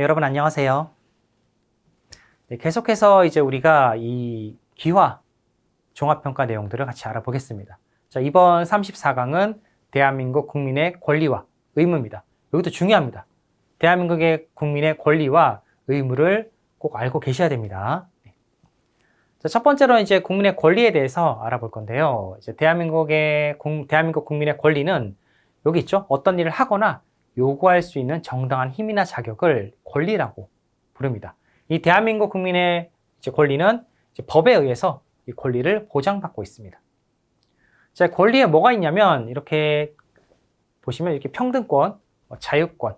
네, 여러분 안녕하세요. 네, 계속해서 이제 우리가 이 기화 종합평가 내용들을 같이 알아보겠습니다. 자, 이번 34강은 대한민국 국민의 권리와 의무입니다. 여기도 중요합니다. 대한민국의 국민의 권리와 의무를 꼭 알고 계셔야 됩니다. 자, 첫 번째로 이제 국민의 권리에 대해서 알아볼 건데요. 이제 대한민국 국민의 권리는 여기 있죠. 어떤 일을 하거나 요구할 수 있는 정당한 힘이나 자격을 권리라고 부릅니다. 이 대한민국 국민의 이제 권리는 이제 법에 의해서 이 권리를 보장받고 있습니다. 자, 권리에 뭐가 있냐면 이렇게 보시면 이렇게 평등권, 자유권,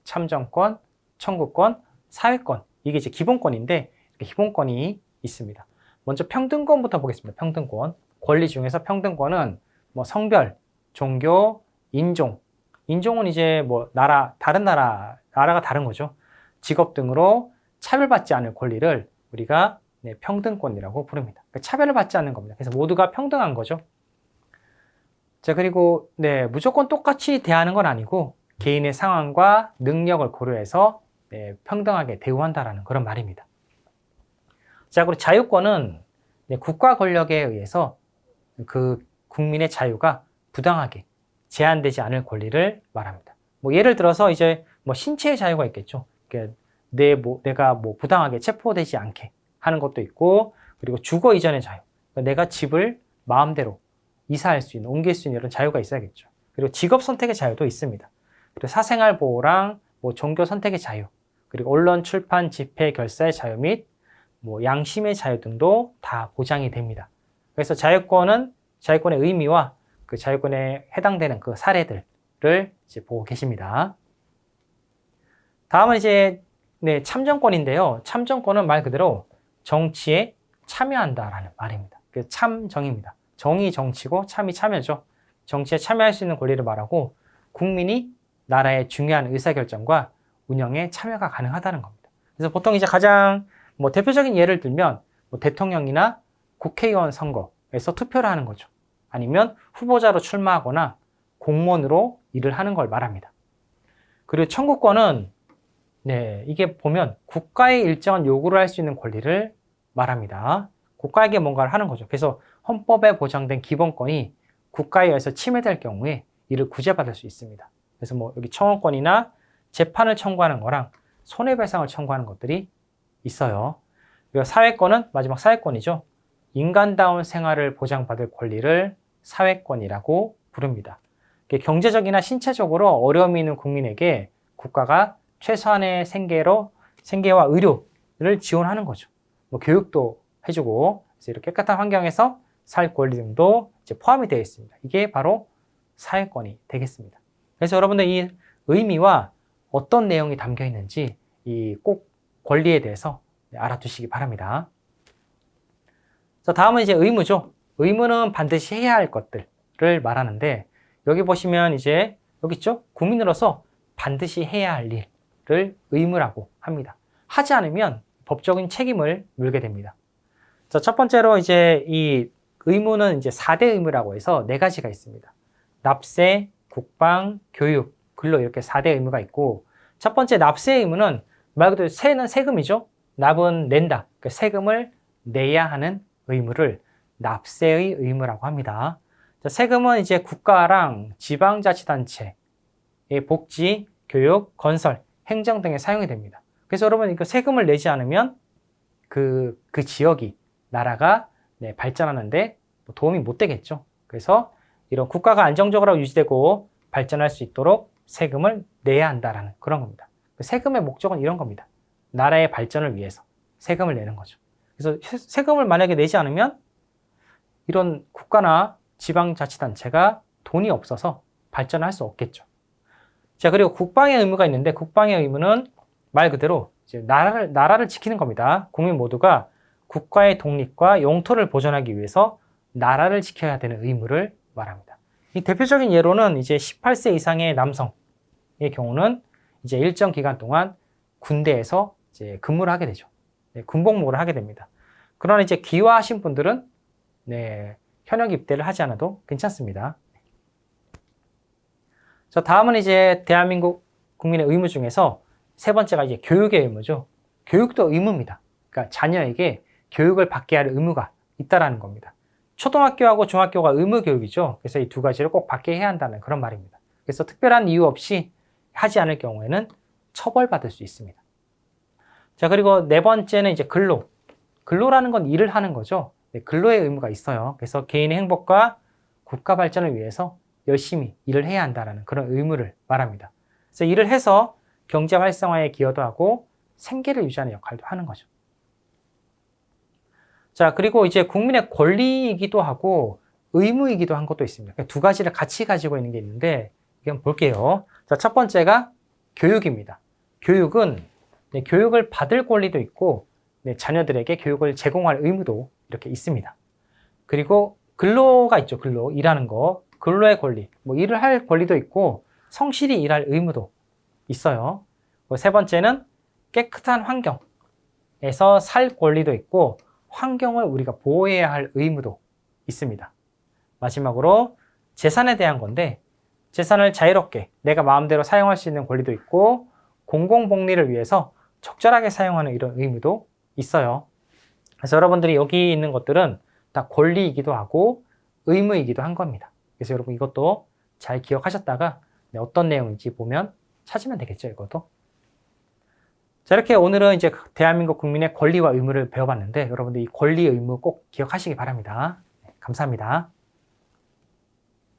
참정권, 청구권, 사회권, 이게 이제 기본권인데 이렇게 기본권이 있습니다. 먼저 평등권부터 보겠습니다. 평등권. 권리 중에서 평등권은 뭐 성별, 종교, 인종. 인종은 이제 뭐 나라가 다른 거죠. 직업 등으로 차별받지 않을 권리를 우리가 평등권이라고 부릅니다. 그러니까 차별을 받지 않는 겁니다. 그래서 모두가 평등한 거죠. 자, 그리고 무조건 똑같이 대하는 건 아니고 개인의 상황과 능력을 고려해서 평등하게 대우한다라는 그런 말입니다. 자, 그리고 자유권은 국가 권력에 의해서 그 국민의 자유가 부당하게 제한되지 않을 권리를 말합니다. 뭐 예를 들어서 이제 뭐 신체의 자유가 있겠죠. 그러니까 내가 뭐 부당하게 체포되지 않게 하는 것도 있고, 그리고 주거 이전의 자유. 그러니까 내가 집을 마음대로 이사할 수 있는, 옮길 수 있는 이런 자유가 있어야겠죠. 그리고 직업 선택의 자유도 있습니다. 그리고 사생활 보호랑 뭐 종교 선택의 자유, 그리고 언론, 출판, 집회, 결사의 자유 및 뭐 양심의 자유 등도 다 보장이 됩니다. 그래서 자유권의 의미와 그 자유권에 해당되는 그 사례들을 이제 보고 계십니다. 다음은 이제 참정권인데요. 참정권은 말 그대로 정치에 참여한다라는 말입니다. 그 참정입니다. 정이 정치고 참이 참여죠. 정치에 참여할 수 있는 권리를 말하고 국민이 나라의 중요한 의사결정과 운영에 참여가 가능하다는 겁니다. 그래서 보통 이제 가장 뭐 대표적인 예를 들면 뭐 대통령이나 국회의원 선거에서 투표를 하는 거죠. 아니면 후보자로 출마하거나 공무원으로 일을 하는 걸 말합니다. 그리고 청구권은 이게 보면 국가의 일정한 요구를 할 수 있는 권리를 말합니다. 국가에게 뭔가를 하는 거죠. 그래서 헌법에 보장된 기본권이 국가에 의해서 침해될 경우에 이를 구제받을 수 있습니다. 그래서 뭐 여기 청원권이나 재판을 청구하는 거랑 손해배상을 청구하는 것들이 있어요. 그리고 사회권은 마지막 사회권이죠. 인간다운 생활을 보장받을 권리를 사회권이라고 부릅니다. 경제적이나 신체적으로 어려움이 있는 국민에게 국가가 최소한의 생계와 의료를 지원하는 거죠. 뭐 교육도 해주고, 그래서 이렇게 깨끗한 환경에서 살 권리 등도 이제 포함이 되어 있습니다. 이게 바로 사회권이 되겠습니다. 그래서 여러분들 이 의미와 어떤 내용이 담겨 있는지 이 꼭 권리에 대해서 알아두시기 바랍니다. 자, 다음은 이제 의무죠. 의무는 반드시 해야 할 것들을 말하는데, 여기 보시면 이제 여기 있죠? 국민으로서 반드시 해야 할 일을 의무라고 합니다. 하지 않으면 법적인 책임을 물게 됩니다. 자, 첫 번째로 이제 이 의무는 이제 4대 의무라고 해서 4가지가 있습니다. 납세, 국방, 교육, 근로 이렇게 4대 의무가 있고, 첫 번째 납세 의무는 말 그대로 세는 세금이죠. 납은 낸다. 그러니까 세금을 내야 하는 의무를 납세의 의무라고 합니다. 자, 세금은 이제 국가랑 지방자치단체의 복지, 교육, 건설, 행정 등에 사용이 됩니다. 그래서 여러분 이거 세금을 내지 않으면 그 지역이 나라가 발전하는데 도움이 못 되겠죠. 그래서 이런 국가가 안정적으로 유지되고 발전할 수 있도록 세금을 내야 한다라는 그런 겁니다. 세금의 목적은 이런 겁니다. 나라의 발전을 위해서 세금을 내는 거죠. 그래서 세금을 만약에 내지 않으면 이런 국가나 지방자치단체가 돈이 없어서 발전할 수 없겠죠. 자, 그리고 국방의 의무가 있는데, 국방의 의무는 말 그대로 이제 나라를 지키는 겁니다. 국민 모두가 국가의 독립과 영토를 보존하기 위해서 나라를 지켜야 되는 의무를 말합니다. 이 대표적인 예로는 이제 18세 이상의 남성의 경우는 이제 일정 기간 동안 군대에서 이제 근무를 하게 되죠. 군복무를 하게 됩니다. 그러나 이제 기화하신 분들은 현역 입대를 하지 않아도 괜찮습니다. 자, 다음은 이제 대한민국 국민의 의무 중에서 세 번째가 이제 교육의 의무죠. 교육도 의무입니다. 그러니까 자녀에게 교육을 받게 할 의무가 있다라는 겁니다. 초등학교하고 중학교가 의무 교육이죠. 그래서 이 두 가지를 꼭 받게 해야 한다는 그런 말입니다. 그래서 특별한 이유 없이 하지 않을 경우에는 처벌받을 수 있습니다. 자, 그리고 네 번째는 이제 근로. 근로라는 건 일을 하는 거죠. 네, 근로의 의무가 있어요. 그래서 개인의 행복과 국가 발전을 위해서 열심히 일을 해야 한다는 그런 의무를 말합니다. 그래서 일을 해서 경제 활성화에 기여도 하고 생계를 유지하는 역할도 하는 거죠. 자, 그리고 이제 국민의 권리이기도 하고 의무이기도 한 것도 있습니다. 그러니까 두 가지를 같이 가지고 있는 게 있는데 이건 볼게요. 자, 첫 번째가 교육입니다. 교육은 교육을 받을 권리도 있고 자녀들에게 교육을 제공할 의무도 이렇게 있습니다. 그리고 근로가 있죠. 근로, 일하는 거. 근로의 권리, 일을 할 권리도 있고 성실히 일할 의무도 있어요. 세 번째는 깨끗한 환경에서 살 권리도 있고 환경을 우리가 보호해야 할 의무도 있습니다. 마지막으로 재산에 대한 건데 재산을 자유롭게 내가 마음대로 사용할 수 있는 권리도 있고 공공복리를 위해서 적절하게 사용하는 이런 의무도 있어요. 그래서 여러분들이 여기 있는 것들은 다 권리이기도 하고 의무이기도 한 겁니다. 그래서 여러분 이것도 잘 기억하셨다가 어떤 내용인지 보면 찾으면 되겠죠, 이것도. 자, 이렇게 오늘은 이제 대한민국 국민의 권리와 의무를 배워봤는데 여러분들 이 권리, 의무 꼭 기억하시기 바랍니다. 감사합니다.